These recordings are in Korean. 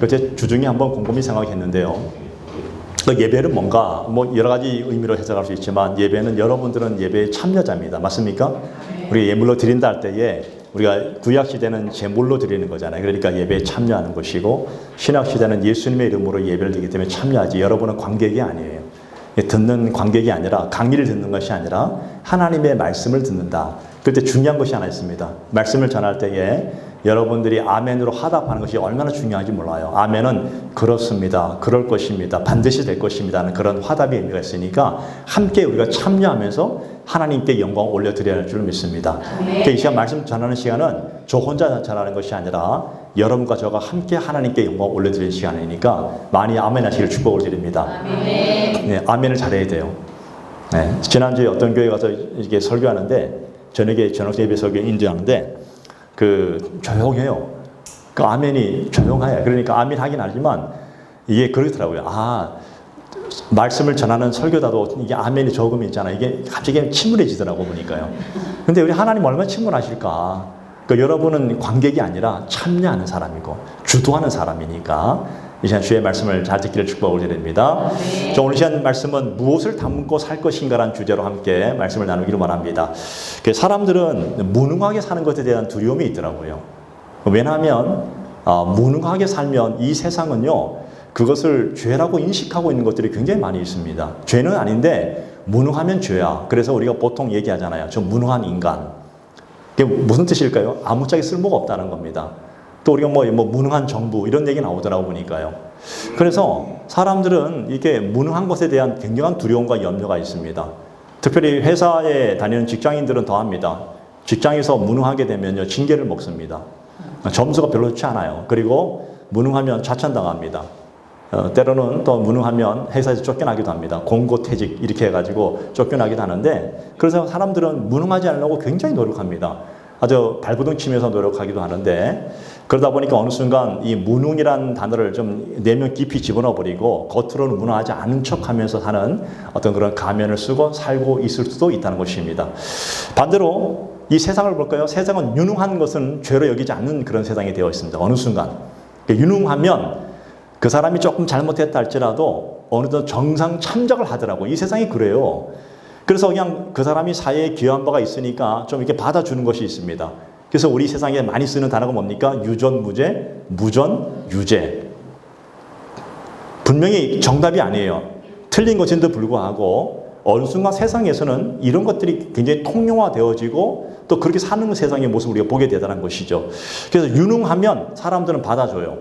제 주중에 한번 곰곰이 생각했는데요. 예배는 뭔가 여러 가지 의미로 해석할 수 있지만 예배는 여러분들은 예배의 참여자입니다. 맞습니까? 우리가 예물로 드린다 할 때에 우리가 구약 시대는 제물로 드리는 거잖아요. 그러니까 예배에 참여하는 것이고 신약 시대는 예수님의 이름으로 예배를 드리기 때문에 참여하지. 여러분은 관객이 아니에요. 듣는 관객이 아니라 강의를 듣는 것이 아니라 하나님의 말씀을 듣는다. 그때 중요한 것이 하나 있습니다. 말씀을 전할 때에 여러분들이 아멘으로 화답하는 것이 얼마나 중요한지 몰라요. 아멘은 그렇습니다. 그럴 것입니다. 반드시 될 것입니다. 하는 그런 화답의 의미가 있으니까 함께 우리가 참여하면서 하나님께 영광을 올려드려야 할 줄 믿습니다. 그러니까 이 시간 말씀 전하는 시간은 저 혼자 전하는 것이 아니라 여러분과 저가 함께 하나님께 영광을 올려드리는 시간이니까 많이 아멘 하시길 축복을 드립니다. 네, 아멘을 잘해야 돼요. 네, 지난주에 어떤 교회 가서 이게 설교하는데 저녁에 저녁 예배 설교 인도하는데 조용해요. 아멘이 조용해요. 그러니까 아멘 하긴 하지만 이게 그렇더라고요. 말씀을 전하는 설교자도 이게 아멘이 조금 있잖아요. 이게 갑자기 침울해지더라고 보니까요. 근데 우리 하나님 얼마나 침울하실까? 여러분은 관객이 아니라 참여하는 사람이고 주도하는 사람이니까 이 시간 주의 말씀을 잘 듣기를 축복을 드립니다. 오늘 시간 말씀은 무엇을 담고 살 것인가라는 주제로 함께 말씀을 나누기를 원합니다. 사람들은 무능하게 사는 것에 대한 두려움이 있더라고요. 왜냐하면 무능하게 살면 이 세상은요 그것을 죄라고 인식하고 있는 것들이 굉장히 많이 있습니다. 죄는 아닌데 무능하면 죄야. 그래서 우리가 보통 얘기하잖아요. 저 무능한 인간. 그게 무슨 뜻일까요? 아무짝에 쓸모가 없다는 겁니다. 또 우리가 무능한 정부 이런 얘기 나오더라고 보니까요. 그래서 사람들은 이게 무능한 것에 대한 굉장한 두려움과 염려가 있습니다. 특별히 회사에 다니는 직장인들은 더합니다. 직장에서 무능하게 되면요 징계를 먹습니다. 점수가 별로 좋지 않아요. 그리고 무능하면 좌천당합니다. 때로는 또 무능하면 회사에서 쫓겨나기도 합니다. 공고퇴직 이렇게 해가지고 쫓겨나기도 하는데 그래서 사람들은 무능하지 않으려고 굉장히 노력합니다. 아주 발버둥 치면서 노력하기도 하는데 그러다 보니까 어느 순간 이 무능이라는 단어를 좀 내면 깊이 집어넣어버리고 겉으로는 무능하지 않은 척하면서 사는 어떤 그런 가면을 쓰고 살고 있을 수도 있다는 것입니다. 반대로 이 세상을 볼까요? 세상은 유능한 것은 죄로 여기지 않는 그런 세상이 되어 있습니다. 어느 순간 유능하면 그 사람이 조금 잘못했다 할지라도 어느덧 정상 참작을 하더라고요. 이 세상이 그래요. 그래서 그냥 그 사람이 사회에 기여한 바가 있으니까 좀 이렇게 받아주는 것이 있습니다. 그래서 우리 세상에 많이 쓰는 단어가 뭡니까? 유전무죄, 무전유죄. 분명히 정답이 아니에요. 틀린 것인데도 불구하고 어느 순간 세상에서는 이런 것들이 굉장히 통용화되어지고 또 그렇게 사는 세상의 모습을 우리가 보게 되다는 것이죠. 그래서 유능하면 사람들은 받아줘요.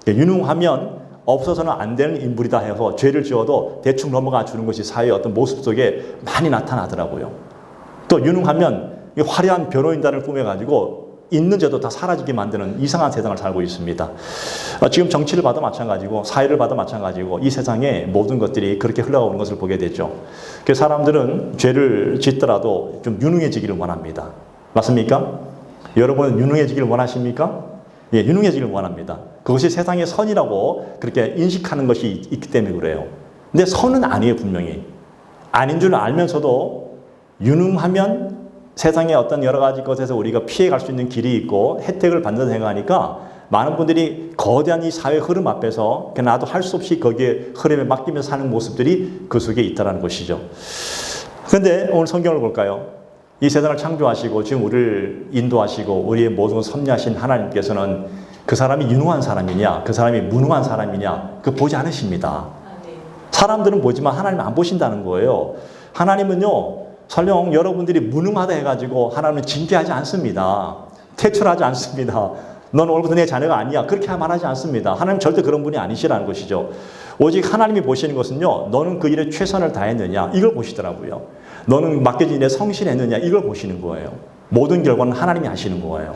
유능하면 없어서는 안 되는 인물이다 해서 죄를 지어도 대충 넘어가 주는 것이 사회의 어떤 모습 속에 많이 나타나더라고요. 또 유능하면 화려한 변호인단을 꾸며가지고 있는 죄도 다 사라지게 만드는 이상한 세상을 살고 있습니다. 지금 정치를 봐도 마찬가지고 사회를 봐도 마찬가지고 이 세상의 모든 것들이 그렇게 흘러가는 것을 보게 되죠. 그래서 사람들은 죄를 짓더라도 좀 유능해지기를 원합니다. 맞습니까? 여러분은 유능해지기를 원하십니까? 예, 유능해지기를 원합니다. 그것이 세상의 선이라고 그렇게 인식하는 것이 있기 때문에 그래요. 근데 선은 아니에요, 분명히. 아닌 줄 알면서도 유능하면 세상의 어떤 여러 가지 것에서 우리가 피해갈 수 있는 길이 있고 혜택을 받는다 생각하니까 많은 분들이 거대한 이 사회 흐름 앞에서 그냥 나도 할 수 없이 거기에 흐름에 맡기면서 사는 모습들이 그 속에 있다는 것이죠. 그런데 오늘 성경을 볼까요? 이 세상을 창조하시고 지금 우리를 인도하시고 우리의 모든 걸 섭리하신 하나님께서는 그 사람이 유능한 사람이냐 그 사람이 무능한 사람이냐 그거 보지 않으십니다. 사람들은 보지만 하나님은 안 보신다는 거예요. 하나님은요 설령 여러분들이 무능하다 해가지고 하나님은 징계하지 않습니다. 퇴출하지 않습니다. 넌 옳고 내 자녀가 아니야 그렇게 말하지 않습니다. 하나님 절대 그런 분이 아니시라는 것이죠. 오직 하나님이 보시는 것은요 너는 그 일에 최선을 다했느냐 이걸 보시더라고요. 너는 맡겨진 일에 성실했느냐 이걸 보시는 거예요. 모든 결과는 하나님이 하시는 거예요.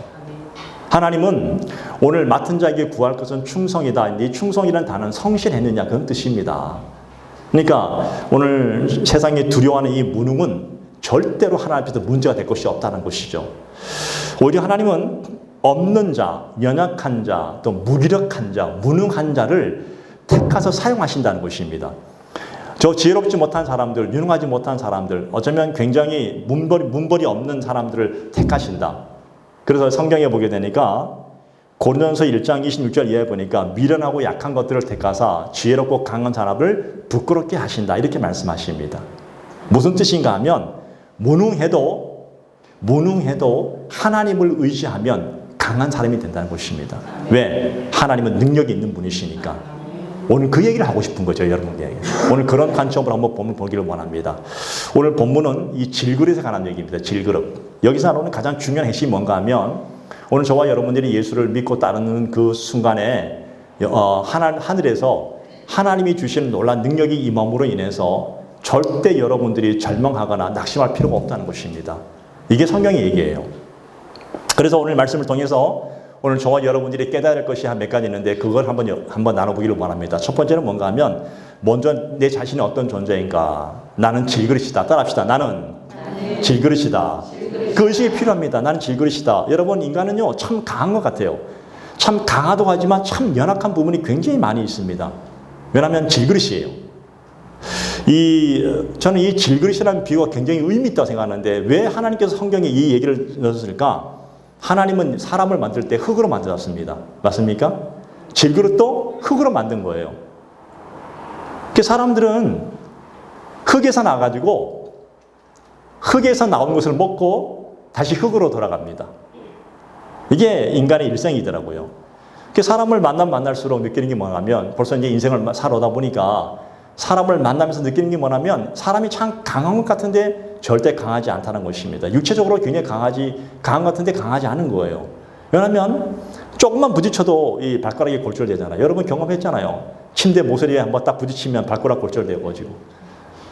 하나님은 오늘 맡은 자에게 구할 것은 충성이다. 이 충성이라는 단어는 성실했느냐 그런 뜻입니다. 그러니까 오늘 세상에 두려워하는 이 무능은 절대로 하나님 앞에서 문제가 될 것이 없다는 것이죠. 오히려 하나님은 없는 자, 연약한 자, 또 무기력한 자, 무능한 자를 택해서 사용하신다는 것입니다. 저 지혜롭지 못한 사람들, 유능하지 못한 사람들, 어쩌면 굉장히 문벌이 없는 사람들을 택하신다. 그래서 성경에 보게 되니까 고린도전서 1장 26절 이하에 보니까 미련하고 약한 것들을 택하사 지혜롭고 강한 사람을 부끄럽게 하신다. 이렇게 말씀하십니다. 무슨 뜻인가 하면 무능해도 하나님을 의지하면 강한 사람이 된다는 것입니다. 왜? 하나님은 능력이 있는 분이시니까. 오늘 그 얘기를 하고 싶은 거죠, 여러분에게. 오늘 그런 관점으로 한번 본문 보기를 원합니다. 오늘 본문은 이 질그릇에 관한 얘기입니다. 질그릇. 여기서 나오는 가장 중요한 핵심이 뭔가 하면 오늘 저와 여러분들이 예수를 믿고 따르는 그 순간에 하늘에서 하나님이 주시는 놀라운 능력이 임함으로 인해서 절대 여러분들이 절망하거나 낙심할 필요가 없다는 것입니다. 이게 성경의 얘기예요. 그래서 오늘 말씀을 통해서 오늘 저와 여러분들이 깨달을 할 것이 한 몇 가지 있는데 그걸 한번 나눠보기를 원합니다. 첫 번째는 뭔가 하면 먼저 내 자신이 어떤 존재인가. 나는 질그릇이다. 따라합시다. 나는 질그릇이다. 그 의식이 필요합니다. 나는 질그릇이다. 여러분 인간은요 참 강한 것 같아요. 참 강하다고 하지만 참 연약한 부분이 굉장히 많이 있습니다. 왜냐하면 질그릇이에요. 저는 이 질그릇이라는 비유가 굉장히 의미 있다고 생각하는데 왜 하나님께서 성경에 이 얘기를 넣었을까? 하나님은 사람을 만들 때 흙으로 만들었습니다. 맞습니까? 질그릇도 흙으로 만든 거예요. 그 사람들은 흙에서 나가지고 흙에서 나온 것을 먹고 다시 흙으로 돌아갑니다. 이게 인간의 일생이더라고요. 그 사람을 만날수록 느끼는 게 뭐냐면 벌써 이제 인생을 살아오다 보니까 사람을 만나면서 느끼는 게 뭐냐면 사람이 참 강한 것 같은데 절대 강하지 않다는 것입니다. 육체적으로 굉장히 강한 것 같은데 강하지 않은 거예요. 왜냐하면 조금만 부딪혀도 이 발가락이 골절되잖아요. 여러분 경험했잖아요. 침대 모서리에 한번 딱 부딪히면 발가락 골절되어지고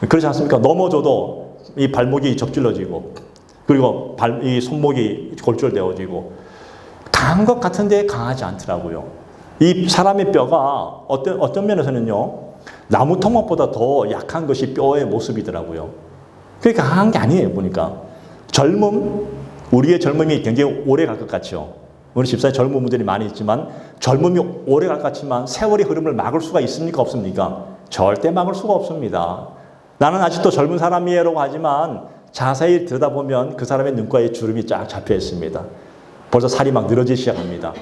그렇지 않습니까? 넘어져도 이 발목이 접질러지고 그리고 이 손목이 골절되어지고 강한 것 같은데 강하지 않더라고요. 이 사람의 뼈가 어떤 면에서는요 나무 토막보다 더 약한 것이 뼈의 모습이더라고요. 그러니까 강한 게 아니에요, 보니까. 우리의 젊음이 굉장히 오래 갈 것 같죠. 우리 집사에 젊은 분들이 많이 있지만 젊음이 오래 갈 것 같지만 세월의 흐름을 막을 수가 있습니까, 없습니까? 절대 막을 수가 없습니다. 나는 아직도 젊은 사람이에요라고 하지만 자세히 들여다보면 그 사람의 눈가에 주름이 쫙 잡혀 있습니다. 벌써 살이 막 늘어지기 시작합니다.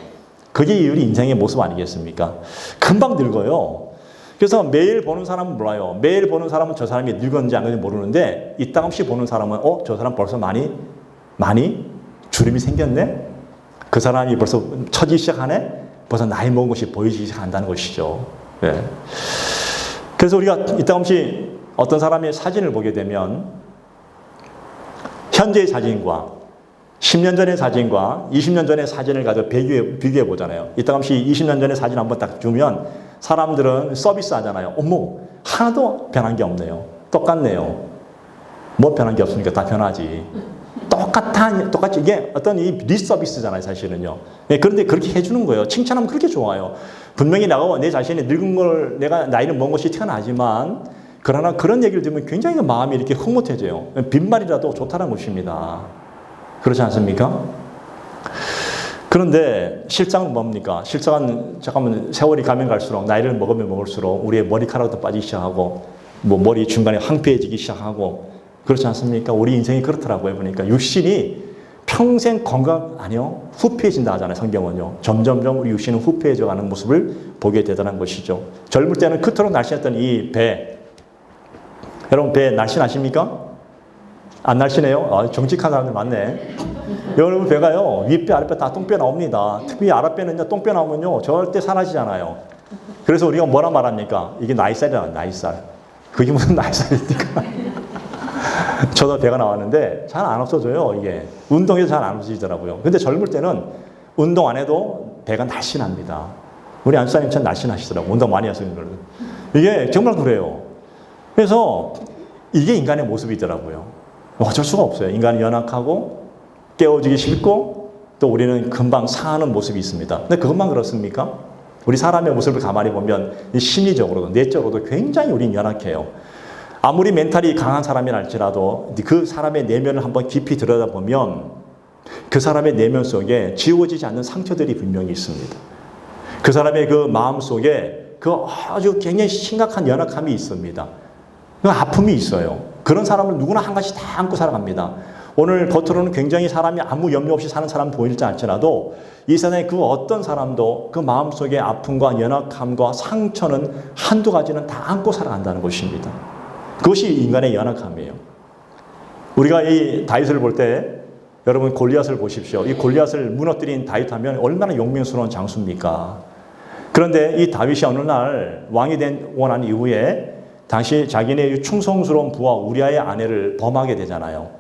그게 우리 인생의 모습 아니겠습니까? 금방 늙어요. 그래서 매일 보는 사람은 몰라요. 매일 보는 사람은 저 사람이 늙었는지 안 늙었는지 모르는데 이따 없이 보는 사람은 저 사람 벌써 많이 주름이 생겼네? 그 사람이 벌써 처지기 시작하네? 벌써 나이 먹은 것이 보이기 시작한다는 것이죠. 네. 그래서 우리가 이따 없이 어떤 사람의 사진을 보게 되면 현재의 사진과 10년 전의 사진과 20년 전의 사진을 가지고 비교해 보잖아요. 이따 없이 20년 전의 사진 한번 딱 주면 사람들은 서비스 하잖아요. 어머, 하나도 변한 게 없네요. 똑같네요. 뭐 변한 게 없으니까 다 변하지. 똑같이 이게 어떤 이 리서비스잖아요, 사실은요. 네, 그런데 그렇게 해주는 거예요. 칭찬하면 그렇게 좋아요. 분명히 내 자신이 늙은 걸 내가 나이를 먹은 것이 태어나지만 그러나 그런 얘기를 들으면 굉장히 마음이 이렇게 흐뭇해져요. 빈말이라도 좋다는 것입니다. 그렇지 않습니까? 그런데 실상은 뭡니까? 실상은 잠깐만 세월이 가면 갈수록 나이를 먹으면 먹을수록 우리의 머리카락도 빠지기 시작하고 머리 중간에 황폐해지기 시작하고 그렇지 않습니까? 우리 인생이 그렇더라고요. 보니까 육신이 평생 아니요. 후패해진다 하잖아요. 성경은요. 점점점 우리 육신은 후패해져가는 모습을 보게 되더라는 것이죠. 젊을 때는 그토록 날씬했던 이 배. 여러분 배 날씬하십니까? 안 날씬해요? 정직한 사람들 많네. 여러분 배가요. 윗배 아랫배 다 똥배 나옵니다. 특히 아랫배는요. 똥배 나오면요. 절대 사라지잖아요. 그래서 우리가 뭐라 말합니까? 이게 나이살이잖아요. 나이살. 그게 무슨 나이살입니까? 저도 배가 나왔는데 잘 안 없어져요. 이게. 운동해서 잘 안 없어지더라고요. 근데 젊을 때는 운동 안 해도 배가 날씬합니다. 우리 안수사님 참 날씬하시더라고요. 운동 많이 하시는 걸로. 이게 정말 그래요. 그래서 이게 인간의 모습이더라고요. 어쩔 수가 없어요. 인간은 연약하고 깨워지기 싫고 또 우리는 금방 상하는 모습이 있습니다. 근데 그것만 그렇습니까? 우리 사람의 모습을 가만히 보면 심리적으로도 내적으로도 굉장히 우리는 연약해요. 아무리 멘탈이 강한 사람이라 할지라도 그 사람의 내면을 한번 깊이 들여다보면 그 사람의 내면 속에 지워지지 않는 상처들이 분명히 있습니다. 그 사람의 그 마음 속에 그 아주 굉장히 심각한 연약함이 있습니다. 그 아픔이 있어요. 그런 사람을 누구나 한 가지 다 안고 살아갑니다. 오늘 겉으로는 굉장히 사람이 아무 염려 없이 사는 사람 보일지 알지라도 이 세상에 그 어떤 사람도 그 마음속에 아픔과 연약함과 상처는 한두 가지는 다 안고 살아간다는 것입니다. 그것이 인간의 연약함이에요. 우리가 이 다윗을 볼 때 여러분 골리앗을 보십시오. 이 골리앗을 무너뜨린 다윗 하면 얼마나 용맹스러운 장수입니까? 그런데 이 다윗이 어느 날 왕이 되고 난 이후에 당시 자기네 충성스러운 부하 우리아의 아내를 범하게 되잖아요.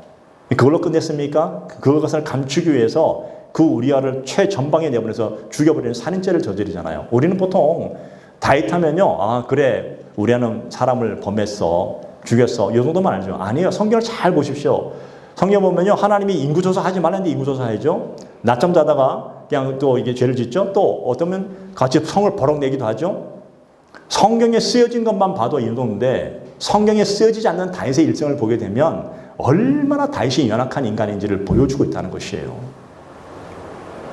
그걸로 끝냈습니까? 그것을 감추기 위해서 그 우리아를 최전방에 내보내서 죽여버리는 살인죄를 저지르잖아요. 우리는 보통 다윗 하면요, 아 그래 우리아는 사람을 범했어, 죽였어, 이 정도만 알죠. 아니에요. 성경을 잘 보십시오. 성경 보면요, 하나님이 인구조사 하지 말랬는데 인구조사하죠. 낮잠 자다가 그냥 또 이게 죄를 짓죠. 또 어쩌면 같이 성을 버럭 내기도 하죠. 성경에 쓰여진 것만 봐도 이 정도인데 성경에 쓰여지지 않는 다윗의 일생을 보게 되면 얼마나 다윗이 연약한 인간인지를 보여주고 있다는 것이에요.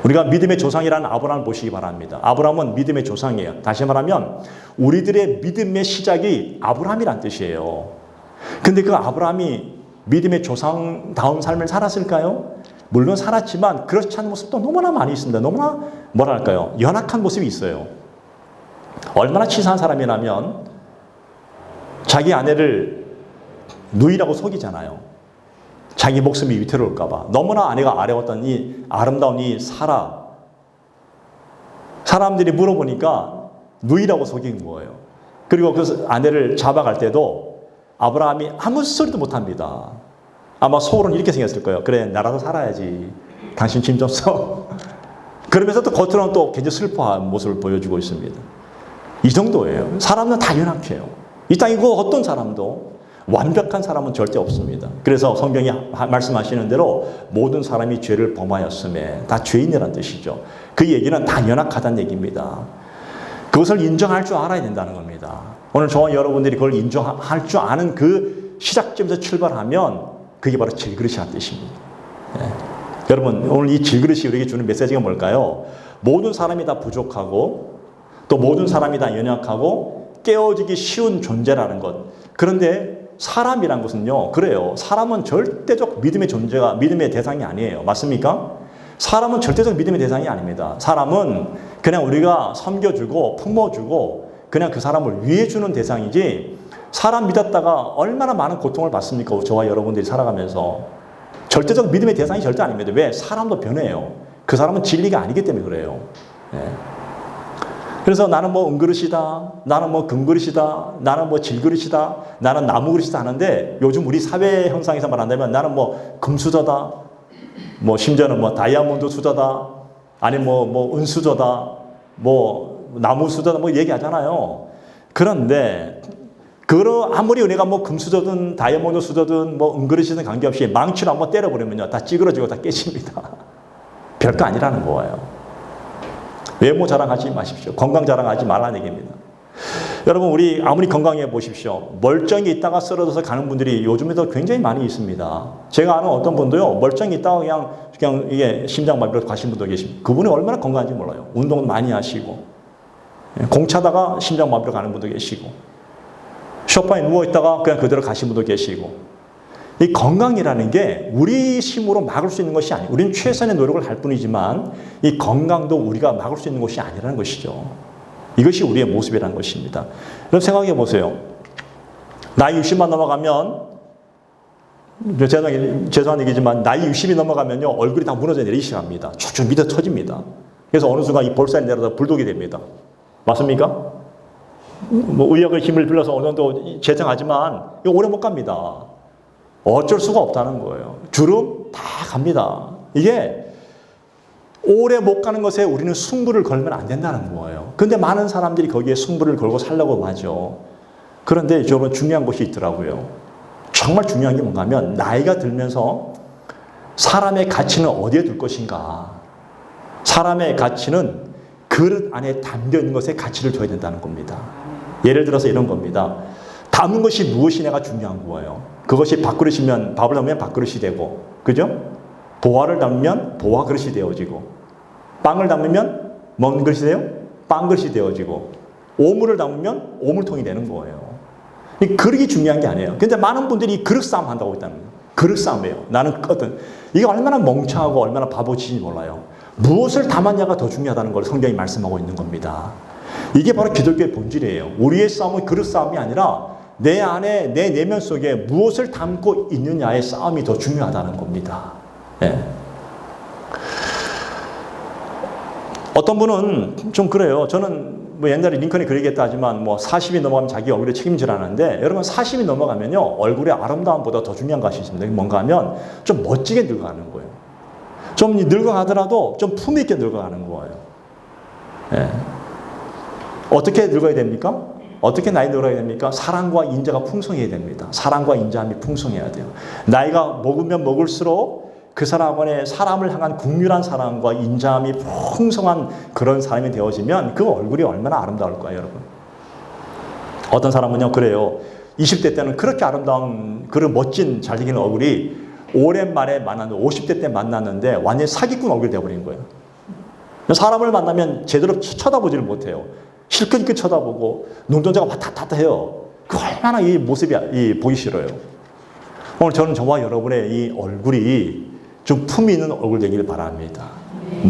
우리가 믿음의 조상이라는 아브라함을 보시기 바랍니다. 아브라함은 믿음의 조상이에요. 다시 말하면 우리들의 믿음의 시작이 아브라함이란 뜻이에요. 근데 그 아브라함이 믿음의 조상다운 삶을 살았을까요? 물론 살았지만 그렇지 않은 모습도 너무나 많이 있습니다. 너무나 뭐랄까요? 연약한 모습이 있어요. 얼마나 치사한 사람이라면 자기 아내를 누이라고 속이잖아요. 자기 목숨이 위태로울까 봐. 너무나 아내가 아뢰었던 이 아름다운 이 사라. 사람들이 물어보니까 누이라고 속인 거예요. 그리고 그 아내를 잡아갈 때도 아브라함이 아무 소리도 못합니다. 아마 속으로는 이렇게 생겼을 거예요. 그래 나라도 살아야지. 당신 짐 좀 써. 그러면서 또 겉으로는 또 굉장히 슬퍼한 모습을 보여주고 있습니다. 이 정도예요. 사람은 다 연약해요. 이 땅에 그 어떤 사람도 완벽한 사람은 절대 없습니다. 그래서 성경이 말씀하시는 대로 모든 사람이 죄를 범하였음에 다 죄인이라는 뜻이죠. 그 얘기는 다 연약하다는 얘기입니다. 그것을 인정할 줄 알아야 된다는 겁니다. 오늘 저와 여러분들이 그걸 인정할 줄 아는 그 시작점에서 출발하면 그게 바로 질그릇이라는 뜻입니다. 네. 여러분 오늘 이 질그릇이 우리에게 주는 메시지가 뭘까요? 모든 사람이 다 부족하고 또 모든 사람이 다 연약하고 깨어지기 쉬운 존재라는 것. 그런데 사람이란 것은요, 그래요. 사람은 절대적 믿음의 존재가, 믿음의 대상이 아니에요. 맞습니까? 사람은 절대적 믿음의 대상이 아닙니다. 사람은 그냥 우리가 섬겨주고, 품어주고, 그냥 그 사람을 위해주는 대상이지, 사람 믿었다가 얼마나 많은 고통을 받습니까? 저와 여러분들이 살아가면서. 절대적 믿음의 대상이 절대 아닙니다. 왜? 사람도 변해요. 그 사람은 진리가 아니기 때문에 그래요. 네. 그래서 나는 뭐 은그릇이다, 나는 뭐 금그릇이다, 나는 뭐 질그릇이다, 나는 나무그릇이다 하는데 요즘 우리 사회 형상에서 말한다면 나는 뭐 금수저다, 뭐 심지어는 뭐 다이아몬드 수저다, 아니 뭐 은수저다, 뭐 나무수저다 뭐 얘기하잖아요. 그런데 그걸 아무리 우리가 뭐 금수저든 다이아몬드 수저든 뭐 은그릇이든 관계없이 망치로 한번 때려버리면요 다 찌그러지고 다 깨집니다. 별거 아니라는 거예요. 외모 자랑하지 마십시오. 건강 자랑하지 말라는 얘기입니다. 여러분 우리 아무리 건강해 보십시오. 멀쩡히 있다가 쓰러져서 가는 분들이 요즘에도 굉장히 많이 있습니다. 제가 아는 어떤 분도요. 멀쩡히 있다가 그냥 이게 심장마비로 가신 분도 계십니다. 그분이 얼마나 건강한지 몰라요. 운동을 많이 하시고 공차다가 심장마비로 가는 분도 계시고 소파에 누워있다가 그냥 그대로 가신 분도 계시고 이 건강이라는 게 우리 힘으로 막을 수 있는 것이 아니에요. 우리는 최선의 노력을 할 뿐이지만 이 건강도 우리가 막을 수 있는 것이 아니라는 것이죠. 이것이 우리의 모습이라는 것입니다. 여러분 생각해 보세요. 나이 60만 넘어가면 죄송한 얘기지만 나이 60이 넘어가면요 얼굴이 다 무너져 내리기 시작합니다. 쭉쭉 밑에 터집니다. 그래서 어느 순간 이 볼살이 내려서 불독이 됩니다. 맞습니까? 뭐 의학의 힘을 빌려서 어느 정도 재정하지만 이거 오래 못 갑니다. 어쩔 수가 없다는 거예요. 주름 다 갑니다. 이게 오래 못 가는 것에 우리는 승부를 걸면 안 된다는 거예요. 근데 많은 사람들이 거기에 승부를 걸고 살려고 하죠. 그런데 여러분 중요한 것이 있더라고요. 정말 중요한 게 뭔가 하면 나이가 들면서 사람의 가치는 어디에 둘 것인가. 사람의 가치는 그릇 안에 담겨 있는 것에 가치를 둬야 된다는 겁니다. 예를 들어서 이런 겁니다. 담은 것이 무엇이냐가 중요한 거예요. 그것이 밥그릇이면 밥을 담으면 밥그릇이 되고, 그죠? 보화를 담으면 보화 그릇이 되어지고, 빵을 담으면 먹는 그릇이 돼요? 빵 그릇이 되어지고, 오물을 담으면 오물통이 되는 거예요. 이 그릇이 중요한 게 아니에요. 근데 많은 분들이 그릇 싸움 한다고 있다는 거예요. 그릇 싸움이에요. 나는 이게 얼마나 멍청하고 얼마나 바보짓인지 몰라요. 무엇을 담았냐가 더 중요하다는 걸 성경이 말씀하고 있는 겁니다. 이게 바로 기독교의 본질이에요. 우리의 싸움은 그릇 싸움이 아니라 내 안에, 내 내면 속에 무엇을 담고 있느냐의 싸움이 더 중요하다는 겁니다. 예. 어떤 분은 좀 그래요. 저는 뭐 옛날에 링컨이 그러겠다 하지만 뭐 40이 넘어가면 자기 얼굴에 책임지라는데, 여러분 40이 넘어가면요 얼굴의 아름다움보다 더 중요한 것이 있습니다. 뭔가 하면 좀 멋지게 늙어가는 거예요. 좀 늙어가더라도 좀 품위 있게 늙어가는 거예요. 예. 어떻게 늙어야 됩니까? 어떻게 나이 들어야 됩니까? 사랑과 인자가 풍성해야 됩니다. 사랑과 인자함이 풍성해야 돼요. 나이가 먹으면 먹을수록 그 사람 안에 사람을 향한 국률한 사랑과 인자함이 풍성한 그런 사람이 되어지면 그 얼굴이 얼마나 아름다울까요, 여러분? 어떤 사람은요, 그래요. 20대 때는 그렇게 아름다운, 그런 멋진, 잘생긴 얼굴이 오랜만에 만났는데, 50대 때 만났는데 완전히 사기꾼 얼굴이 되어버린 거예요. 사람을 만나면 제대로 쳐다보지를 못해요. 실컷 쳐다보고 눈동자가 왔다 갔다 해요. 그 얼마나 이 모습이 보기 싫어요. 오늘 저는 저와 여러분의 이 얼굴이 좀 품이 있는 얼굴 되기를 바랍니다.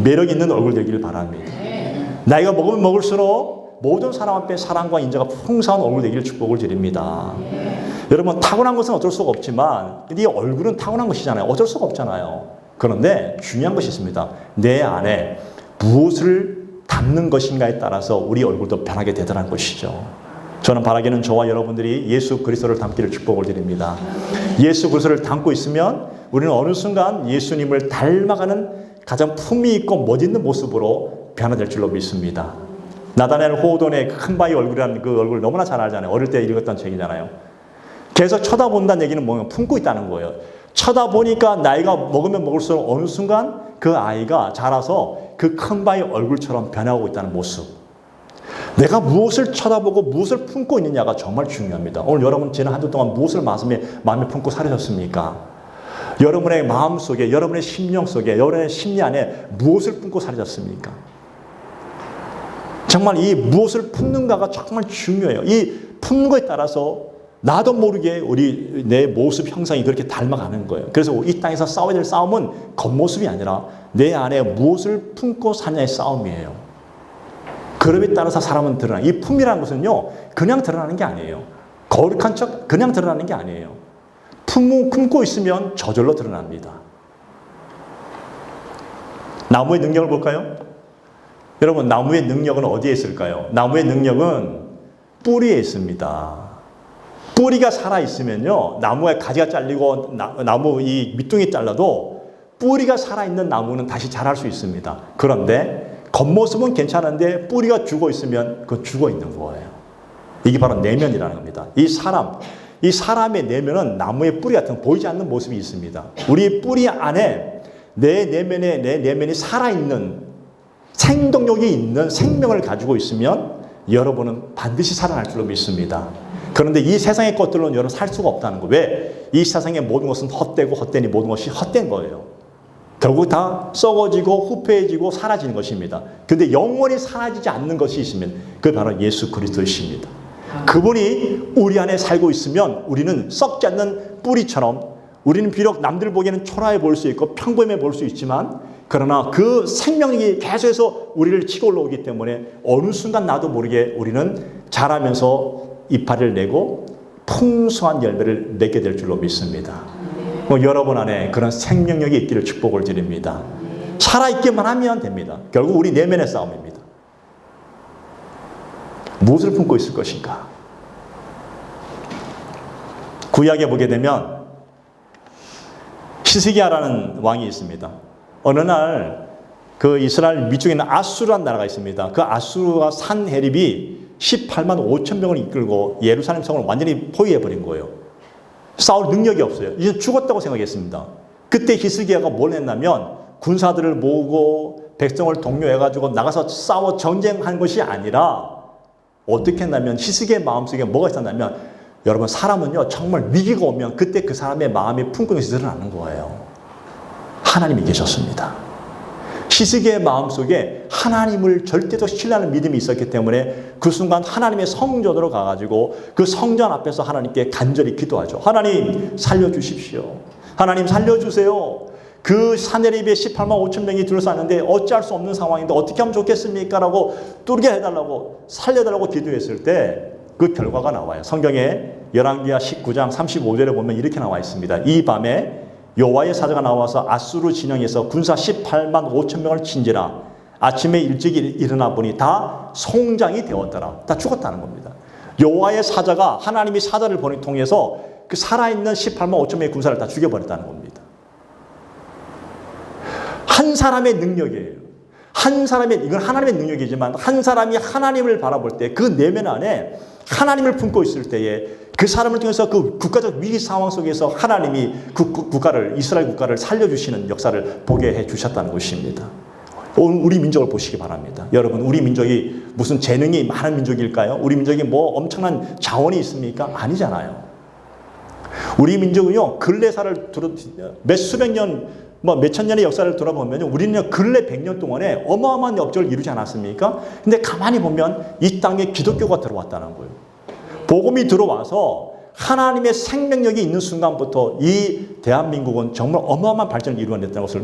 매력 있는 얼굴 되기를 바랍니다. 나이가 먹으면 먹을수록 모든 사람 앞에 사랑과 인자가 풍성한 얼굴 되기를 축복을 드립니다. 여러분, 타고난 것은 어쩔 수가 없지만 이 얼굴은 타고난 것이잖아요. 어쩔 수가 없잖아요. 그런데 중요한 것이 있습니다. 내 안에 무엇을 담는 것인가에 따라서 우리 얼굴도 변하게 되더라는 것이죠. 저는 바라기는 저와 여러분들이 예수 그리스도를 담기를 축복을 드립니다. 예수 그리스도를 담고 있으면 우리는 어느 순간 예수님을 닮아가는 가장 품위 있고 멋있는 모습으로 변화될 줄로 믿습니다. 나다넬 호돈의 큰 바위 얼굴이라는 그 얼굴 너무나 잘 알잖아요. 어릴 때 읽었던 책이잖아요. 계속 쳐다본다는 얘기는 뭐냐면 품고 있다는 거예요. 쳐다보니까 나이가 먹으면 먹을수록 어느 순간 그 아이가 자라서 그 큰 바위 얼굴처럼 변하고 있다는 모습. 내가 무엇을 쳐다보고 무엇을 품고 있느냐가 정말 중요합니다. 오늘 여러분 지난 한 주 동안 무엇을 마음에 품고 살으셨습니까? 여러분의 마음 속에, 여러분의 심령 속에, 여러분의 심리 안에 무엇을 품고 살으셨습니까? 정말 이 무엇을 품는가가 정말 중요해요. 이 품는 것에 따라서 나도 모르게 내 모습 형상이 그렇게 닮아가는 거예요. 그래서 이 땅에서 싸워야 될 싸움은 겉모습이 아니라 내 안에 무엇을 품고 사냐의 싸움이에요. 그럼에 따라서 사람은 드러나. 이 품이라는 것은요, 그냥 드러나는 게 아니에요. 거룩한 척 그냥 드러나는 게 아니에요. 품고 있으면 저절로 드러납니다. 나무의 능력을 볼까요? 여러분, 나무의 능력은 어디에 있을까요? 나무의 능력은 뿌리에 있습니다. 뿌리가 살아있으면요, 나무의 가지가 잘리고 나무 이 밑둥이 잘라도 뿌리가 살아있는 나무는 다시 자랄 수 있습니다. 그런데 겉모습은 괜찮은데 뿌리가 죽어 있으면 그건 죽어 있는 거예요. 이게 바로 내면이라는 겁니다. 이 사람의 내면은 나무의 뿌리 같은 보이지 않는 모습이 있습니다. 우리 뿌리 안에 내 내면이 살아있는 생동력이 있는 생명을 가지고 있으면 여러분은 반드시 살아날 줄로 믿습니다. 그런데 이 세상의 것들로는 여러분 살 수가 없다는 거예요. 왜? 이 세상의 모든 것은 헛되고 헛되니 모든 것이 헛된 거예요. 결국 다 썩어지고 후패해지고 사라지는 것입니다. 그런데 영원히 사라지지 않는 것이 있으면 그게 바로 예수 그리스도이십니다. 그분이 우리 안에 살고 있으면 우리는 썩지 않는 뿌리처럼, 우리는 비록 남들 보기에는 초라해 보일 수 있고 평범해 보일 수 있지만, 그러나 그 생명력이 계속해서 우리를 치고 올라오기 때문에 어느 순간 나도 모르게 우리는 자라면서 이파리를 내고 풍성한 열매를 맺게 될 줄로 믿습니다. 여러분 안에 그런 생명력이 있기를 축복을 드립니다. 살아있기만 하면 됩니다. 결국 우리 내면의 싸움입니다. 무엇을 품고 있을 것인가? 구약에 보게 되면 히스기야라는 왕이 있습니다. 어느 날 그 이스라엘 위쪽에 있는 아수르라는 나라가 있습니다. 그 아수르가 산헤립이 18만 5천 명을 이끌고 예루살렘 성을 완전히 포위해버린 거예요. 싸울 능력이 없어요. 이제 죽었다고 생각했습니다. 그때 히스기야가 뭘 했냐면 군사들을 모으고 백성을 독려해가지고 나가서 싸워 전쟁한 것이 아니라 어떻게 했냐면 히스기야의 마음속에 뭐가 있었냐면, 여러분 사람은요 정말 위기가 오면 그때 그 사람의 마음이 품고 있는 것이 드러나는 거예요. 하나님이 계셨습니다. 히스기야의 마음속에 하나님을 절대로 신뢰하는 믿음이 있었기 때문에 그 순간 하나님의 성전으로 가가지고 그 성전 앞에서 하나님께 간절히 기도하죠. 하나님 살려주십시오. 하나님 살려주세요. 그 사내립에 18만 5천 명이 둘러쌌는데 어찌할 수 없는 상황인데 어떻게 하면 좋겠습니까? 라고 뚫게 해달라고 살려달라고 기도했을 때 그 결과가 나와요. 성경에 열왕기하 19장 35절에 보면 이렇게 나와 있습니다. 이 밤에 여호와의 사자가 나와서 아수르 진영에서 군사 18만 5천 명을 친지라 아침에 일찍 일어나 보니 다 송장이 되었더라. 다 죽었다는 겁니다. 여호와의 사자가 하나님이 사자를 통해서 그 살아있는 18만 5천 명의 군사를 다 죽여버렸다는 겁니다. 한 사람의 능력이에요. 이건 하나님의 능력이지만 한 사람이 하나님을 바라볼 때 그 내면 안에 하나님을 품고 있을 때에 그 사람을 통해서 그 국가적 위기 상황 속에서 하나님이 그 국가를, 이스라엘 국가를 살려주시는 역사를 보게 해 주셨다는 것입니다. 오늘 우리 민족을 보시기 바랍니다. 여러분, 우리 민족이 무슨 재능이 많은 민족일까요? 우리 민족이 뭐 엄청난 자원이 있습니까? 아니잖아요. 우리 민족은요, 근래사를 몇 수백 년, 몇천 년의 역사를 돌아보면 우리는 근래 100년 동안에 어마어마한 업적을 이루지 않았습니까? 근데 가만히 보면 이 땅에 기독교가 들어왔다는 거예요. 복음이 들어와서 하나님의 생명력이 있는 순간부터 이 대한민국은 정말 어마어마한 발전을 이루어냈다는 것을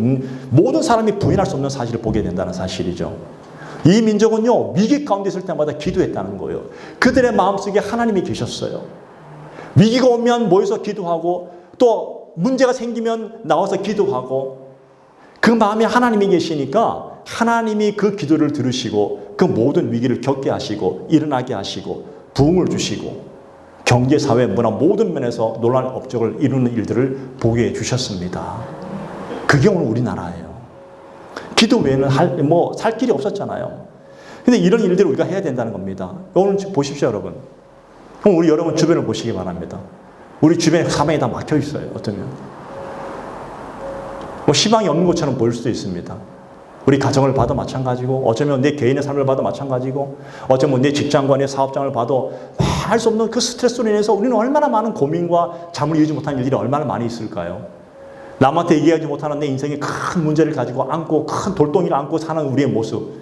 모든 사람이 부인할 수 없는 사실을 보게 된다는 사실이죠. 이 민족은요, 위기 가운데 있을 때마다 기도했다는 거예요. 그들의 마음속에 하나님이 계셨어요. 위기가 오면 모여서 기도하고 또 문제가 생기면 나와서 기도하고 그 마음에 하나님이 계시니까 하나님이 그 기도를 들으시고 그 모든 위기를 겪게 하시고 일어나게 하시고 부흥을 주시고 경제, 사회, 문화 모든 면에서 놀라운 업적을 이루는 일들을 보게 해주셨습니다. 그게 오늘 우리나라예요. 기도 외에는 살 길이 없었잖아요. 근데 이런 일들을 우리가 해야 된다는 겁니다. 오늘 보십시오, 여러분. 그럼 우리 여러분 주변을 보시기 바랍니다. 우리 주변에 사방이 다 막혀 있어요. 어쩌면 희망이 없는 것처럼 보일 수도 있습니다. 우리 가정을 봐도 마찬가지고 어쩌면 내 개인의 삶을 봐도 마찬가지고 어쩌면 내 직장과 내 사업장을 봐도 할 수 없는 그 스트레스로 인해서 우리는 얼마나 많은 고민과 잠을 이루지 못한 일들이 얼마나 많이 있을까요? 남한테 얘기하지 못하는 내 인생의 큰 문제를 가지고 안고 큰 돌덩이를 안고 사는 우리의 모습,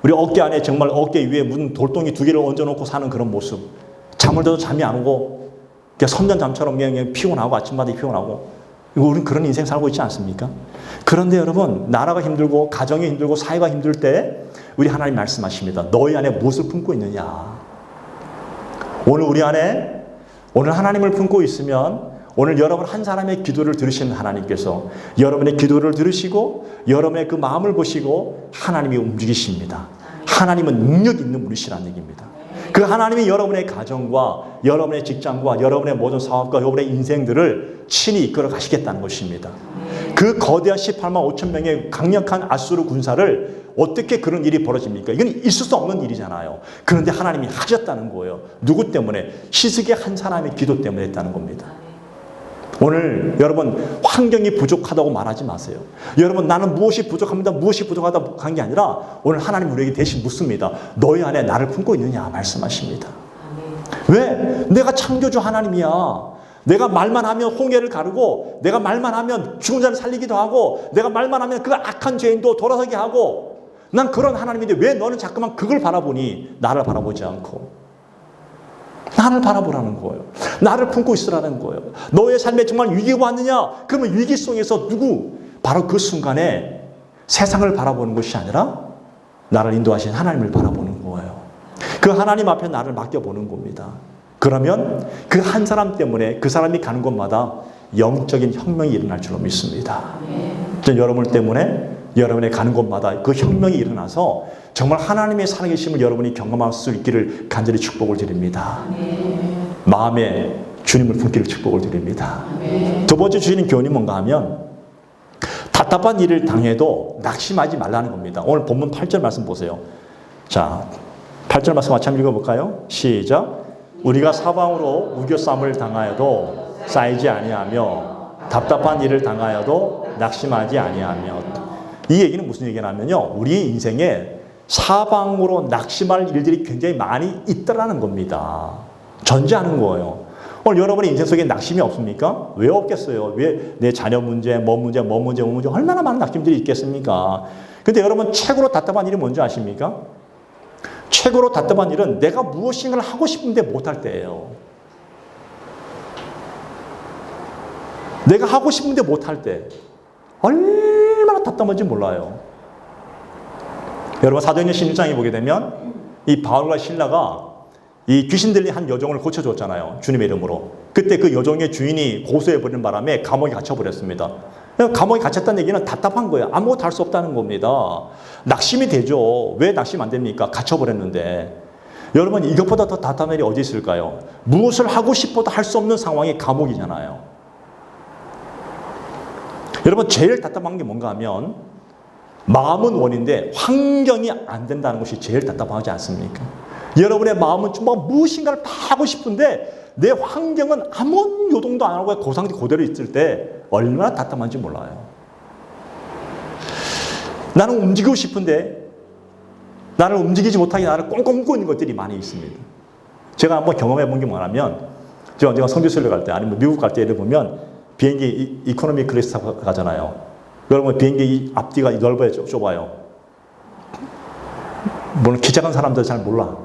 우리 어깨 안에 정말 어깨 위에 묻은 돌덩이 2개를 얹어놓고 사는 그런 모습, 잠을 자도 잠이 안 오고 선전잠처럼 그냥 피곤하고 아침마다 피곤하고 우리는 그런 인생 살고 있지 않습니까? 그런데 여러분, 나라가 힘들고 가정이 힘들고 사회가 힘들 때 우리 하나님 말씀하십니다. 너희 안에 무엇을 품고 있느냐? 오늘 우리 안에 오늘 하나님을 품고 있으면 오늘 여러분 한 사람의 기도를 들으시는 하나님께서 여러분의 기도를 들으시고 여러분의 그 마음을 보시고 하나님이 움직이십니다. 하나님은 능력 있는 분이시라는 얘기입니다. 그 하나님이 여러분의 가정과 여러분의 직장과 여러분의 모든 사업과 여러분의 인생들을 친히 이끌어 가시겠다는 것입니다. 그 거대한 18만 5천 명의 강력한 아수르 군사를 어떻게 그런 일이 벌어집니까? 이건 있을 수 없는 일이잖아요. 그런데 하나님이 하셨다는 거예요. 누구 때문에? 시스의 한 사람의 기도 때문에 했다는 겁니다. 오늘 여러분 환경이 부족하다고 말하지 마세요. 여러분 나는 무엇이 부족합니다. 무엇이 부족하다고 한 게 아니라 오늘 하나님 우리에게 대신 묻습니다. 너희 안에 나를 품고 있느냐 말씀하십니다. 왜? 내가 창조주 하나님이야. 내가 말만 하면 홍해를 가르고 내가 말만 하면 죽은 자를 살리기도 하고 내가 말만 하면 그 악한 죄인도 돌아서게 하고 난 그런 하나님인데 왜 너는 자꾸만 그걸 바라보니 나를 바라보지 않고 나를 바라보라는 거예요. 나를 품고 있으라는 거예요. 너의 삶에 정말 위기가 왔느냐? 그러면 위기 속에서 누구? 바로 그 순간에 세상을 바라보는 것이 아니라 나를 인도하신 하나님을 바라보는 거예요. 그 하나님 앞에 나를 맡겨보는 겁니다. 그러면 그 한 사람 때문에 그 사람이 가는 곳마다 영적인 혁명이 일어날 줄로 믿습니다. 전 여러분 때문에 여러분의 가는 곳마다 그 혁명이 일어나서 정말 하나님의 살아계심을 여러분이 경험할 수 있기를 간절히 축복을 드립니다. 마음에 주님을 품기를 축복을 드립니다. 두 번째 주시는 교훈이 뭔가 하면 답답한 일을 당해도 낙심하지 말라는 겁니다. 오늘 본문 8절 말씀 보세요. 자, 8절 말씀 같이 한번 읽어볼까요? 시작. 우리가 사방으로 우겨쌈을 당하여도 쌓이지 아니하며 답답한 일을 당하여도 낙심하지 아니하며. 이 얘기는 무슨 얘기냐면요, 우리 인생에 사방으로 낙심할 일들이 굉장히 많이 있다라는 겁니다. 전제하는 거예요. 오늘 여러분의 인생 속에 낙심이 없습니까? 왜 없겠어요? 왜 내 자녀 문제, 뭐 문제 얼마나 많은 낙심들이 있겠습니까? 근데 여러분 최고로 답답한 일이 뭔지 아십니까? 최고로 답답한 일은 내가 무엇인가를 하고 싶은데 못할 때예요. 내가 하고 싶은데 못할 때 얼마나 답답한지 몰라요. 여러분 사도행전 16장에 보게 되면 이 바울과 실라가 이 귀신 들린 한 여종을 고쳐줬잖아요. 주님의 이름으로. 그때 그 여종의 주인이 고소해버리는 바람에 감옥에 갇혀버렸습니다. 감옥에 갇혔다는 얘기는 답답한 거예요. 아무것도 할 수 없다는 겁니다. 낙심이 되죠. 왜 낙심 안 됩니까? 갇혀버렸는데. 여러분 이것보다 더 답답한 일이 어디 있을까요? 무엇을 하고 싶어도 할 수 없는 상황이 감옥이잖아요. 여러분 제일 답답한 게 뭔가 하면 마음은 원인데 환경이 안 된다는 것이 제일 답답하지 않습니까? 여러분의 마음은 정말 무엇인가를 다 하고 싶은데 내 환경은 아무 요동도 안 하고 고상지 그대로 있을 때 얼마나 답답한지 몰라요. 나는 움직이고 싶은데 나를 움직이지 못하게 나를 꽁꽁 묶고 있는 것들이 많이 있습니다. 제가 한번 경험해 본 게 뭐냐면 제가 성지순례 갈 때 아니면 미국 갈 때 예를 보면 비행기 이코노미 클래스 타고 가잖아요. 여러분 비행기 앞뒤가 넓어요, 좁아요. 물론 키 작은 사람들 잘 몰라.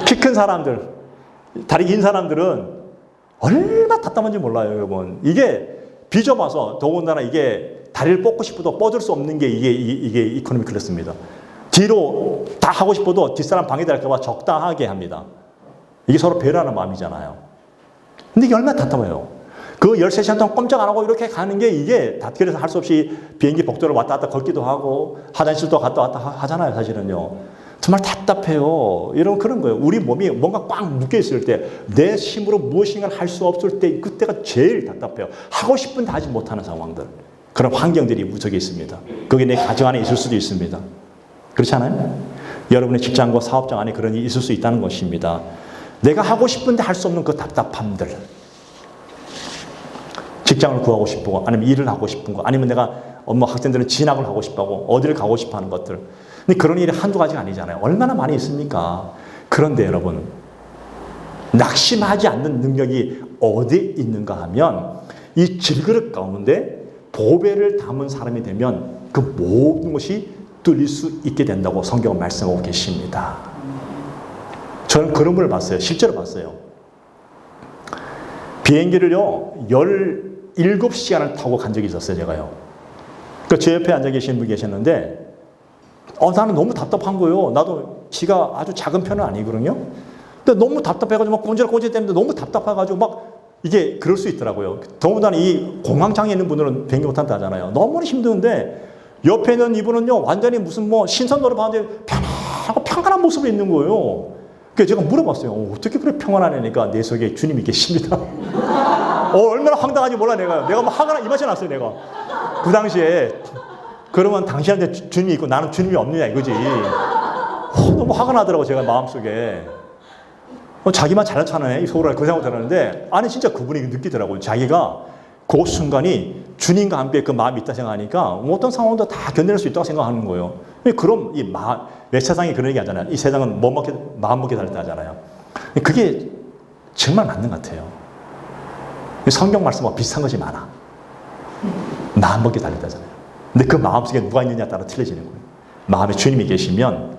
키 큰 사람들, 다리 긴 사람들은 얼마나 답답한지 몰라요, 여러분. 이게 비좁아서 더군다나 이게 다리를 뻗고 싶어도 뻗을 수 없는 게 이게 이코노미 클래스입니다. 뒤로 다 하고 싶어도 뒷사람 방해될까 봐 적당하게 합니다. 이게 서로 배려하는 마음이잖아요. 근데 이게 얼마나 답답해요. 그 13시간 동안 꼼짝 안 하고 이렇게 가는 게 이게 다 그래서 할 수 없이 비행기 복도를 왔다 갔다 걷기도 하고 화장실도 갔다 왔다 하잖아요, 사실은요. 정말 답답해요. 이런 그런 거예요. 우리 몸이 뭔가 꽉 묶여 있을 때 내 힘으로 무엇인가를 할 수 없을 때 그때가 제일 답답해요. 하고 싶은데 하지 못하는 상황들. 그런 환경들이 무척 있습니다. 그게 내 가정 안에 있을 수도 있습니다. 그렇지 않아요? 여러분의 직장과 사업장 안에 그런 일이 있을 수 있다는 것입니다. 내가 하고 싶은데 할 수 없는 그 답답함들. 직장을 구하고 싶고 아니면 일을 하고 싶은 거 아니면 내가 학생들은 진학을 하고 싶어하고 어디를 가고 싶어하는 것들. 근데 그런 일이 한두 가지가 아니잖아요. 얼마나 많이 있습니까? 그런데 여러분 낙심하지 않는 능력이 어디에 있는가 하면 이 질그릇 가운데 보배를 담은 사람이 되면 그 모든 것이 뚫릴 수 있게 된다고 성경은 말씀하고 계십니다. 저는 그런 걸 봤어요. 실제로 봤어요. 비행기를요 17시간을 타고 간 적이 있었어요. 제가요. 그 제 옆에 앉아 계신 분이 계셨는데 나는 너무 답답한 거예요. 나도 키가 아주 작은 편은 아니거든요. 근데 너무 답답해가지고 막 꼰질꼰질 때문에 너무 답답해가지고 막 이게 그럴 수 있더라고요. 더군다나 이 공황장애 있는 분들은 비행기 못한다 하잖아요. 너무 힘든데 옆에 있는 이분은요 완전히 무슨 신선도를 봤는데 편하고 평안한 모습이 있는 거예요. 그래서 제가 물어봤어요. 어떻게 그렇게 평안하냐니까 내 속에 주님이 계십니다. 얼마나 황당한지 몰라 내가 화가 이 맛이 났어요 내가. 그 당시에 그러면 당신한테 주님이 있고 나는 주님이 없느냐 이거지. 너무 화가 나더라고 제가 마음속에. 자기만 잘났잖아요. 이 속으로 그 생각 들었는데 아니 진짜 그분이 느끼더라고요. 자기가 그 순간이 주님과 함께 그 마음이 있다 생각하니까 어떤 상황도 다 견뎌낼 수 있다고 생각하는 거예요. 그럼 왜 세상에 그런 얘기 하잖아요. 이 세상은 마음 먹게 달렸다 하잖아요. 그게 정말 맞는 것 같아요. 성경 말씀과 비슷한 것이 많아. 마음 먹게 달렸다잖아요. 근데 그 마음속에 누가 있느냐에 따라 틀려지는 거예요. 마음에 주님이 계시면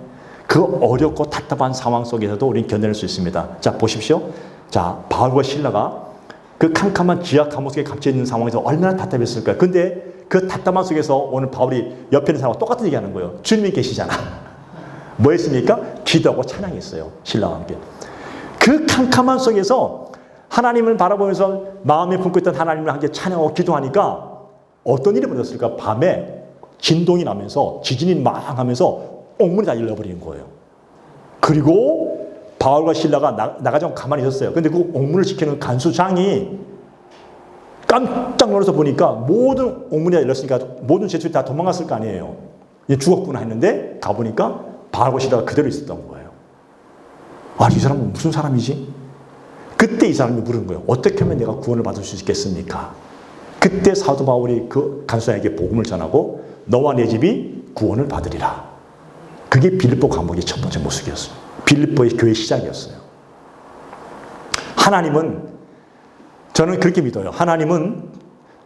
그 어렵고 답답한 상황 속에서도 우리는 견뎌낼 수 있습니다. 자, 보십시오. 자, 바울과 실라가 그 캄캄한 지하 감옥 속에 갇혀 있는 상황에서 얼마나 답답했을까요? 근데 그 답답한 속에서 오늘 바울이 옆에 있는 사람과 똑같은 얘기 하는 거예요. 주님이 계시잖아. 뭐 했습니까? 기도하고 찬양했어요. 신랑과 함께. 그 캄캄한 속에서 하나님을 바라보면서 마음에 품고 있던 하나님을 함께 찬양하고 기도하니까 어떤 일이 벌어졌을까? 밤에 진동이 나면서 지진이 막 하면서 옥문이 다 열려버리는 거예요. 그리고 바울과 실라가 나가지 않고 가만히 있었어요. 근데 그 옥문을 지키는 간수장이 깜짝 놀라서 보니까 모든 옥문이 다 열렸으니까 모든 제출이 다 도망갔을 거 아니에요. 얘 죽었구나 했는데 가보니까 바울과 실라가 그대로 있었던 거예요. 이 사람은 무슨 사람이지? 그때 이 사람이 물은 거예요. 어떻게 하면 내가 구원을 받을 수 있겠습니까? 그때 사도 바울이 그 간수장에게 복음을 전하고 너와 내 집이 구원을 받으리라. 그게 빌립보 감옥의 첫 번째 모습이었어요. 빌립보의 교회 시작이었어요. 하나님은 저는 그렇게 믿어요. 하나님은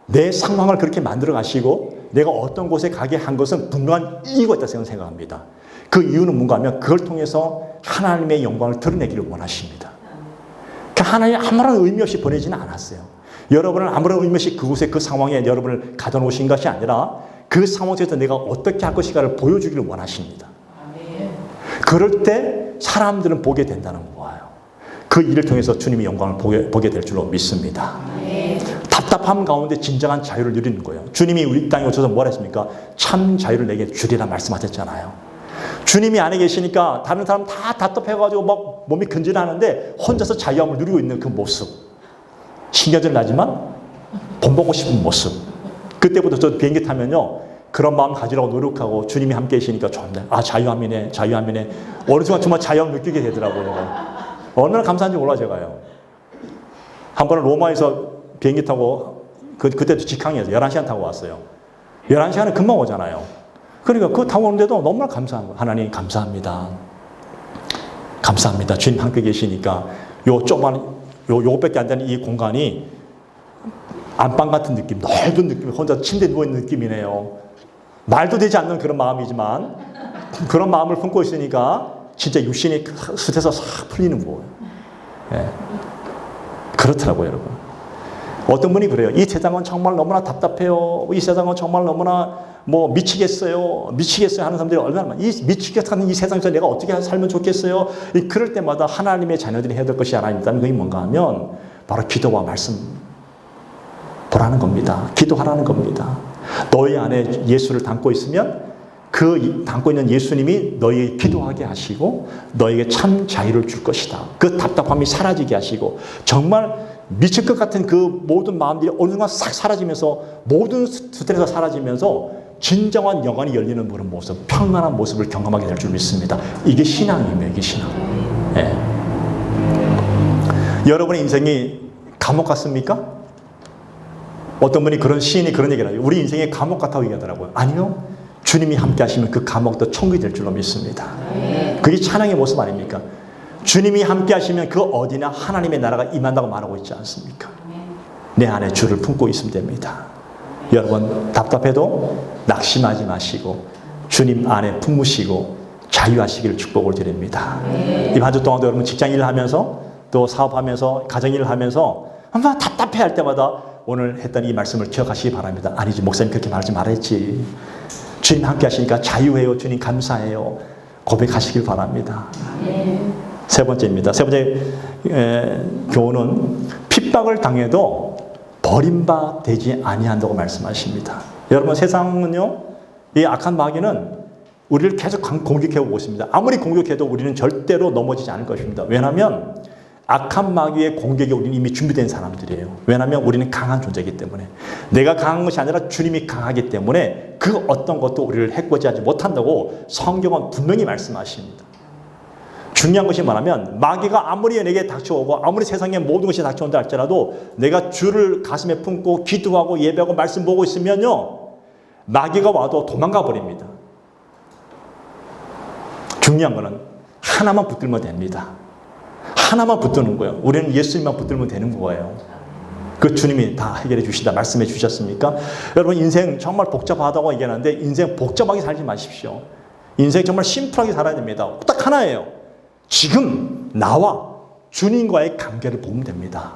내 상황을 그렇게 만들어 가시고 내가 어떤 곳에 가게 한 것은 분명한 이유가 있다고 생각합니다. 그 이유는 뭔가 하면 그걸 통해서 하나님의 영광을 드러내기를 원하십니다. 그러니까 하나님이 아무런 의미 없이 보내지는 않았어요. 여러분을 아무런 의미 없이 그곳에 그 상황에 여러분을 가둬놓으신 것이 아니라 그 상황 속에서 내가 어떻게 할 것인가를 보여주기를 원하십니다. 그럴 때 사람들은 보게 된다는 거예요. 그 일을 통해서 주님의 영광을 보게 될 줄로 믿습니다. 답답함 가운데 진정한 자유를 누리는 거예요. 주님이 우리 땅에 오셔서 뭐라 했습니까? 참 자유를 내게 주리라 말씀하셨잖아요. 주님이 안에 계시니까 다른 사람 다 답답해가지고 막 몸이 근질하는데 혼자서 자유함을 누리고 있는 그 모습. 신경질 나지만 본보고 싶은 모습. 그때부터 저 비행기 타면요. 그런 마음 가지라고 노력하고 주님이 함께 계시니까 좋네. 아, 자유함이네. 자유함이네. 어느 순간 정말 자유함을 느끼게 되더라고요. 얼마나 감사한지 몰라 제가요. 한 번은 로마에서 비행기 타고 그때도 직항이어서 11시간 타고 왔어요. 11시간은 금방 오잖아요. 그러니까 그거 타고 오는데도 너무나 감사한 거예요. 하나님 감사합니다. 감사합니다. 주님 함께 계시니까 요 조그만 요것밖에 안 되는 이 공간이 안방 같은 느낌, 넓은 느낌, 혼자 침대에 누워있는 느낌이네요. 말도 되지 않는 그런 마음이지만 그런 마음을 품고 있으니까 진짜 육신이 숱해서 싹 풀리는 거예요. 예. 그렇더라고요, 여러분. 어떤 분이 그래요. 이 세상은 정말 너무나 답답해요. 이 세상은 정말 너무나 미치겠어요 하는 사람들이 얼마나 많아요. 이 미치겠다는 이 세상에서 내가 어떻게 살면 좋겠어요. 그럴 때마다 하나님의 자녀들이 해야 될 것이 하나 있다는 것이 뭔가 하면 바로 기도와 말씀 보라는 겁니다. 기도하라는 겁니다. 너희 안에 예수를 담고 있으면 그 담고 있는 예수님이 너희에게 기도하게 하시고 너희에게 참 자유를 줄 것이다. 그 답답함이 사라지게 하시고 정말 미칠 것 같은 그 모든 마음들이 어느 순간 싹 사라지면서 모든 스트레스가 사라지면서 진정한 영안이 열리는 그런 모습, 평안한 모습을 경험하게 될 줄 믿습니다. 이게 신앙이에요. 이게 신앙. 예. 여러분의 인생이 감옥 같습니까? 어떤 분이 그런 시인이 그런 얘기를 해요. 우리 인생이 감옥 같다고 얘기하더라고요. 아니요. 주님이 함께 하시면 그 감옥도 천국이 될 줄로 믿습니다. 그게 찬양의 모습 아닙니까? 주님이 함께 하시면 그 어디나 하나님의 나라가 임한다고 말하고 있지 않습니까? 내 안에 주를 품고 있으면 됩니다. 여러분 답답해도 낙심하지 마시고 주님 안에 품으시고 자유하시기를 축복을 드립니다. 이번 한 주 동안도 여러분 직장일을 하면서 또 사업하면서 가정일을 하면서 아마 답답해할 때마다 오늘 했던 이 말씀을 기억하시기 바랍니다. 아니지 목사님 그렇게 말하지 말았지. 주님 함께 하시니까 자유해요. 주님 감사해요. 고백하시길 바랍니다. 세 번째입니다. 세 번째 교훈은 핍박을 당해도 버림받지 아니한다고 말씀하십니다. 여러분 세상은요, 이 악한 마귀는 우리를 계속 공격해오고 있습니다. 아무리 공격해도 우리는 절대로 넘어지지 않을 것입니다. 왜냐하면 악한 마귀의 공격에 우리는 이미 준비된 사람들이에요. 왜냐하면 우리는 강한 존재이기 때문에. 내가 강한 것이 아니라 주님이 강하기 때문에 그 어떤 것도 우리를 해코지하지 못한다고 성경은 분명히 말씀하십니다. 중요한 것이 뭐냐면 마귀가 아무리 내게 닥쳐오고 아무리 세상에 모든 것이 닥쳐온다 할지라도 내가 주를 가슴에 품고 기도하고 예배하고 말씀 보고 있으면요, 마귀가 와도 도망가 버립니다. 중요한 것은 하나만 붙들면 됩니다. 하나만 붙드는 거예요. 우리는 예수님만 붙들면 되는 거예요. 그 주님이 다 해결해 주시다 말씀해 주셨습니까? 여러분 인생 정말 복잡하다고 얘기하는데 인생 복잡하게 살지 마십시오. 인생 정말 심플하게 살아야 됩니다. 딱 하나예요. 지금 나와 주님과의 관계를 보면 됩니다.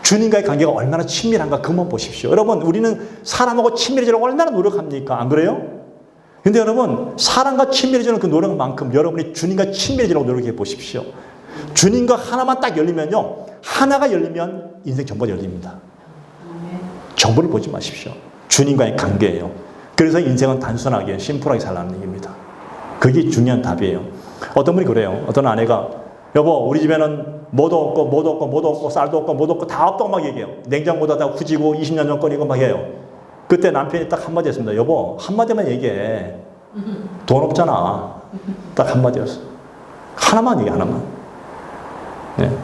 주님과의 관계가 얼마나 친밀한가 그만 보십시오. 여러분 우리는 사람하고 친밀해지려고 얼마나 노력합니까? 안 그래요? 근데 여러분 사람과 친밀해지는 그 노력만큼 여러분이 주님과 친밀해지려고 노력해 보십시오. 주님과 하나만 딱 열리면요, 하나가 열리면 인생 전부가 열립니다. 전부를 보지 마십시오. 주님과의 관계예요. 그래서 인생은 단순하게 심플하게 살라는 얘기입니다. 그게 중요한 답이에요. 어떤 분이 그래요. 어떤 아내가 여보 우리 집에는 뭐도 없고 쌀도 없고 다 없다고 막 얘기해요. 냉장고도 다 후지고 20년 전 거니고 막 해요. 그때 남편이 딱 한마디 했습니다. 여보 한마디만 얘기해. 돈 없잖아. 딱 한마디였어. 하나만 얘기해. 하나만. 네.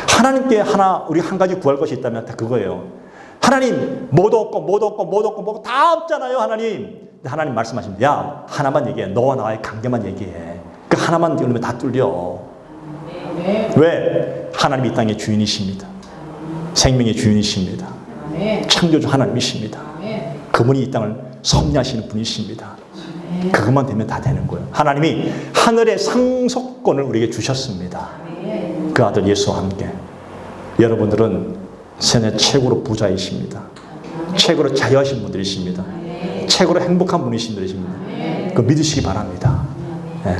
하나님께 우리 한 가지 구할 것이 있다면 다 그거예요. 하나님 뭐도 없고 다 없잖아요. 하나님. 하나님 말씀하십니다. 야 하나만 얘기해. 너와 나의 관계만 얘기해. 그 하나만 열면 다 뚫려. 왜? 하나님이 이 땅의 주인이십니다. 생명의 주인이십니다. 창조주 하나님이십니다. 그분이 이 땅을 섭리하시는 분이십니다. 그것만 되면 다 되는 거예요. 하나님이 하늘의 상속권을 우리에게 주셨습니다. 그 아들 예수와 함께. 여러분들은 세상에 최고로 부자이십니다. 최고로 자유하신 분들이십니다. 최고로 행복한 분이신 분이십니다. 그 믿으시기 바랍니다. 네.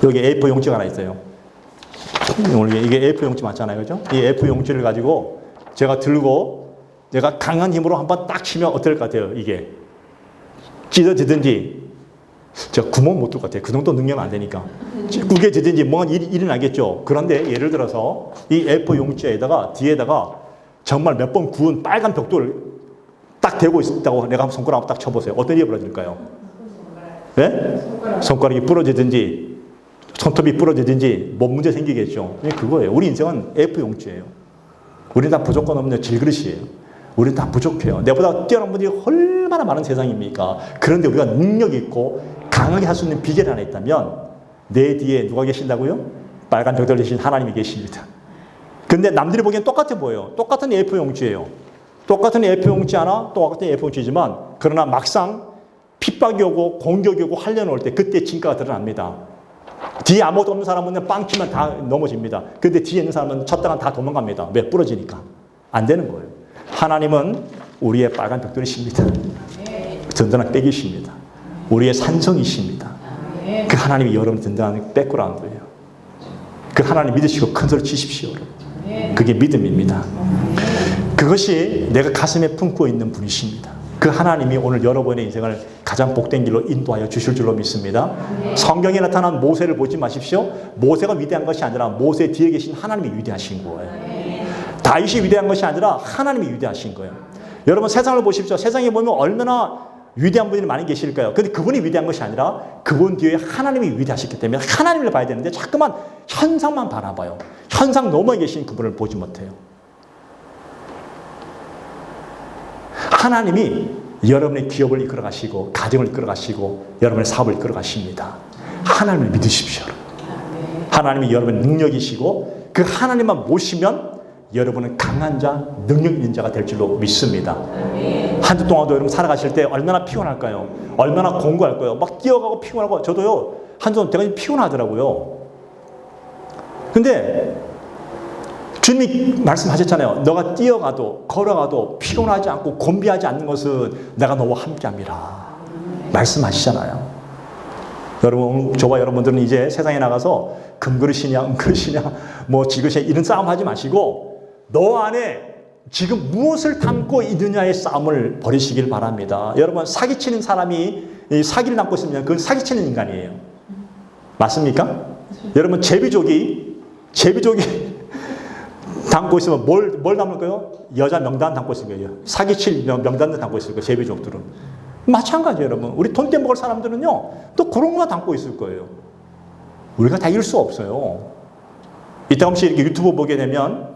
여기 A4 용지가 하나 있어요. 이게 A4 용지 맞잖아요. 그죠? 이 A4 용지를 가지고 제가 들고 내가 강한 힘으로 한번 딱 치면 어떨 것 같아요? 이게 찢어지든지 제가 구멍 못 뚫을 것 같아요. 그 정도 능력은 안 되니까. 구겨지든지 뭔가 일이 나겠죠. 그런데 예를 들어서 이 A4 용지에다가 뒤에다가 정말 몇 번 구운 빨간 벽돌을 딱 대고 있다고 내가 한번 손가락 딱 쳐보세요. 어떤 일이 벌어질까요? 네? 손가락이 부러지든지 손톱이 부러지든지 뭔 문제 생기겠죠. 그거예요. 우리 인생은 A4 용지예요. 우리는 다 부족한 없는 질그릇이에요. 우리는 다 부족해요. 내보다 뛰어난 분들이 얼마나 많은 세상입니까? 그런데 우리가 능력 있고 강하게 할 수 있는 비결이 하나 있다면 내 뒤에 누가 계신다고요? 빨간 벽돌 대신 하나님이 계십니다. 근데 남들이 보기엔 똑같아 보여요. 똑같은 A4 용지예요. 똑같은 A4 용지 하나, 똑같은 A4 용지지만 그러나 막상 핍박이 오고 공격이 오고 환련이 올 때 그때 진가가 드러납니다. 뒤에 아무것도 없는 사람은 빵 치면 다 넘어집니다. 근데 뒤에 있는 사람은 쳤다가 다 도망갑니다. 왜? 부러지니까. 안 되는 거예요. 하나님은 우리의 빨간 벽돌이십니다. 든든한 백이십니다. 우리의 산성이십니다. 그 하나님이 여러분 든든한 백그라운드예요. 그 하나님 믿으시고 큰 소리 치십시오. 그게 믿음입니다. 그것이 내가 가슴에 품고 있는 분이십니다. 그 하나님이 오늘 여러분의 인생을 가장 복된 길로 인도하여 주실 줄로 믿습니다. 성경에 나타난 모세를 보지 마십시오. 모세가 위대한 것이 아니라 모세 뒤에 계신 하나님이 위대하신 거예요. 다윗이 위대한 것이 아니라 하나님이 위대하신 거예요. 여러분 세상을 보십시오. 세상에 보면 얼마나 위대한 분들이 많이 계실까요? 근데 그분이 위대한 것이 아니라 그분 뒤에 하나님이 위대하셨기 때문에 하나님을 봐야 되는데 자꾸만 현상만 바라봐요. 현상 너머에 계신 그분을 보지 못해요. 하나님이 여러분의 기업을 이끌어 가시고 가정을 이끌어 가시고 여러분의 사업을 이끌어 가십니다. 하나님을 믿으십시오. 하나님이 여러분의 능력이시고 그 하나님만 모시면 여러분은 강한 자, 능력 있는 자가 될 줄로 믿습니다. 한 주 동안도 여러분 살아가실 때 얼마나 피곤할까요? 얼마나 공부할까요? 막 뛰어가고 피곤하고 저도요 한 주 동안 되게 피곤하더라고요. 근데 주님이 말씀하셨잖아요. 너가 뛰어가도 걸어가도 피곤하지 않고 곤비하지 않는 것은 내가 너와 함께함이라 말씀하시잖아요. 여러분, 저와 여러분들은 이제 세상에 나가서 금그릇이냐 은그릇이냐 뭐 지그릇이냐 이런 싸움 하지 마시고 너 안에 지금 무엇을 담고 있느냐의 싸움을 벌이시길 바랍니다. 여러분, 사기치는 사람이 사기를 담고 있으면 그건 사기치는 인간이에요. 맞습니까? 여러분, 제비족이 담고 있으면 뭘 담을까요? 여자 명단 담고 있을 거예요. 사기칠 명단을 담고 있을 거예요. 제비족들은. 마찬가지예요, 여러분. 우리 돈 떼먹을 사람들은요, 또 그런 거 담고 있을 거예요. 우리가 다 이길 수 없어요. 이따 혹시 이렇게 유튜브 보게 되면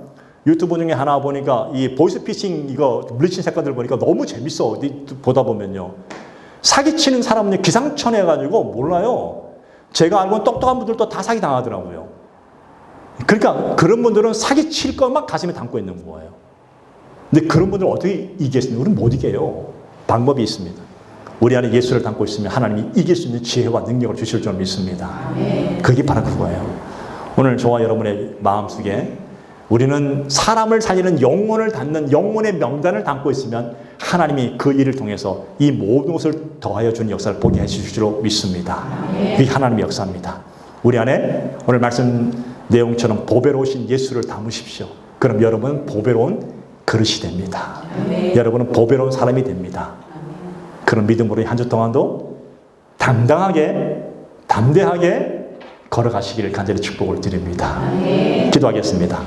유튜브 중에 하나 보니까 이 보이스피싱 이거 물리친 사건들 보니까 너무 재밌어. 보다 보면요. 사기치는 사람은 기상천외해가지고 몰라요. 제가 알고는 똑똑한 분들도 다 사기 당하더라고요. 그러니까 그런 분들은 사기칠 것만 가슴에 담고 있는 거예요. 근데 그런 분들은 어떻게 이기겠습니까? 우리는 못 이겨요. 방법이 있습니다. 우리 안에 예수를 담고 있으면 하나님이 이길 수 있는 지혜와 능력을 주실 줄 믿습니다. 그게 바로 그거예요. 오늘 저와 여러분의 마음속에 우리는 사람을 살리는 영혼을 담는 영혼의 명단을 담고 있으면 하나님이 그 일을 통해서 이 모든 것을 더하여 주는 역사를 보게 해주실 줄 믿습니다. 그게 하나님의 역사입니다. 우리 안에 오늘 말씀 내용처럼 보배로우신 예수를 담으십시오. 그럼 여러분은 보배로운 그릇이 됩니다. 여러분은 보배로운 사람이 됩니다. 그런 믿음으로 한 주 동안도 당당하게 담대하게 걸어가시기를 간절히 축복을 드립니다. 기도하겠습니다.